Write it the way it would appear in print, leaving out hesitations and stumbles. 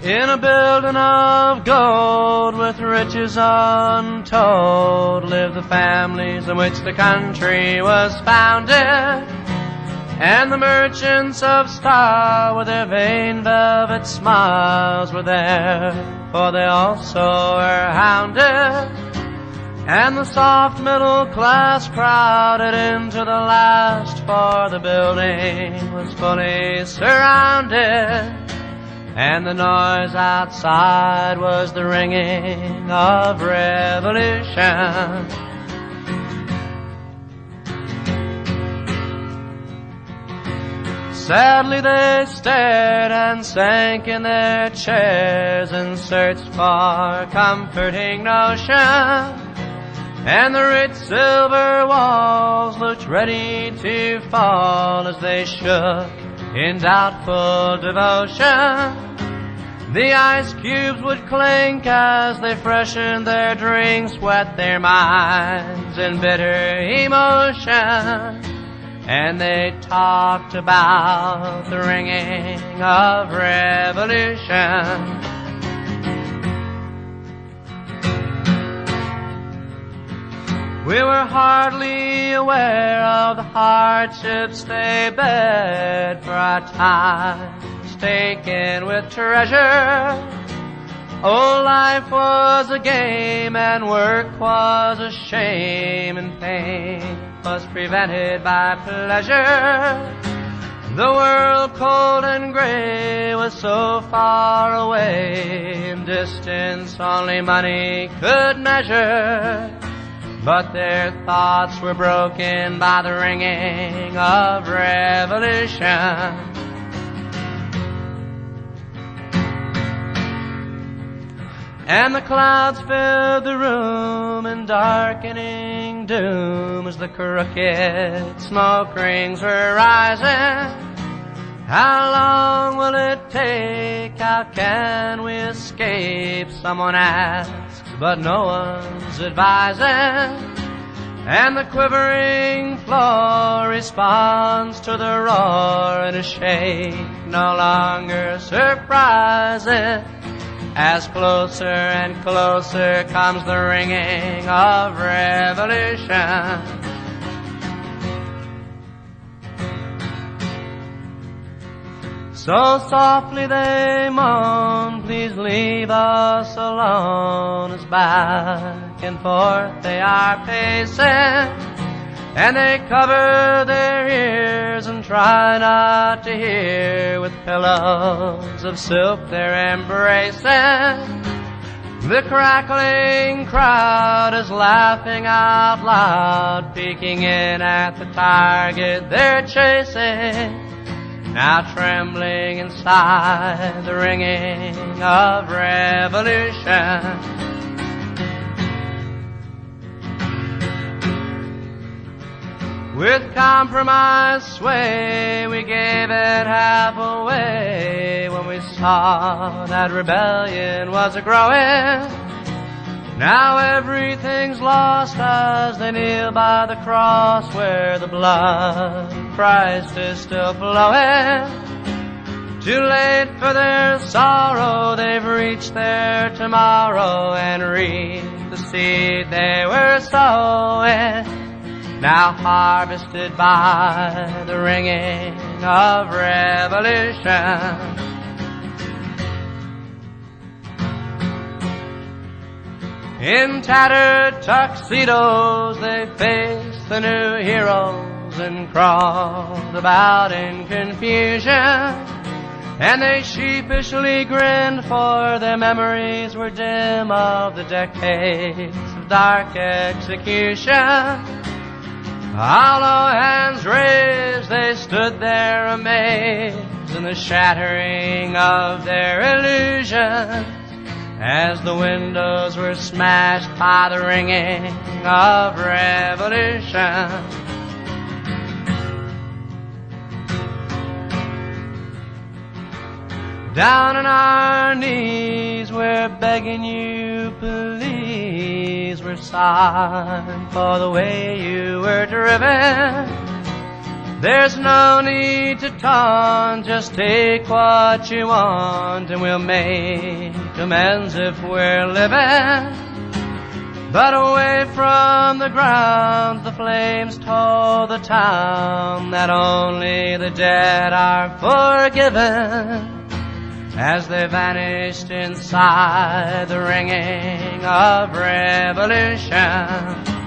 In a building of gold with riches untold lived the families in which the country was founded. And the merchants of style with their vain velvet smiles were there, for they also were hounded. And the soft middle class crowded into the last, for the building was fully surrounded. And the noise outside was the ringing of revolution. Sadly they stared and sank in their chairs and searched for comforting notion. And the rich silver walls looked ready to fall as they shook in doubtful devotion. The ice cubes would clink as they freshened their drinks, wet their minds in bitter emotion. And they talked about the ringing of revolution. We were hardly aware of the hardships they bared, for our times taken with treasure. Oh, life was a game and work was a shame, and pain was prevented by pleasure. The world cold and gray was so far away, in distance only money could measure. But their thoughts were broken by the ringing of revolution. And the clouds filled the room in darkening doom as the crooked smoke rings were rising. How long will it take? How can we escape? Someone asks, but no one's advising. And the quivering floor responds to the roar in a shake no longer surprising. As closer and closer comes the ringing of revolution. So softly they moan, please leave us alone, as back and forth they are pacing. And they cover their ears and try not to hear, with pillows of silk they're embracing. The crackling crowd is laughing out loud, peeking in at the target they're chasing. Now trembling inside the ringing of revolution. With compromise sway, we gave it half away when we saw that rebellion was a-growing. Now everything's lost as they kneel by the cross where the blood of Christ is still flowing. Too late for their sorrow, they've reached their tomorrow and reaped the seed they were sowing. Now harvested by the ringing of revolution. In tattered tuxedos they faced the new heroes and crawled about in confusion. And they sheepishly grinned, for their memories were dim of the decades of dark execution. Hollow hands raised, they stood there amazed in the shattering of their illusions, as the windows were smashed by the ringing of revolution. Down on our knees we're begging you, please. We're sorry for the way you were driven. There's no need to taunt, just take what you want and we'll make amends if we're living. But away from the ground, the flames told the town that only the dead are forgiven. As they vanished inside the ringing of revolution.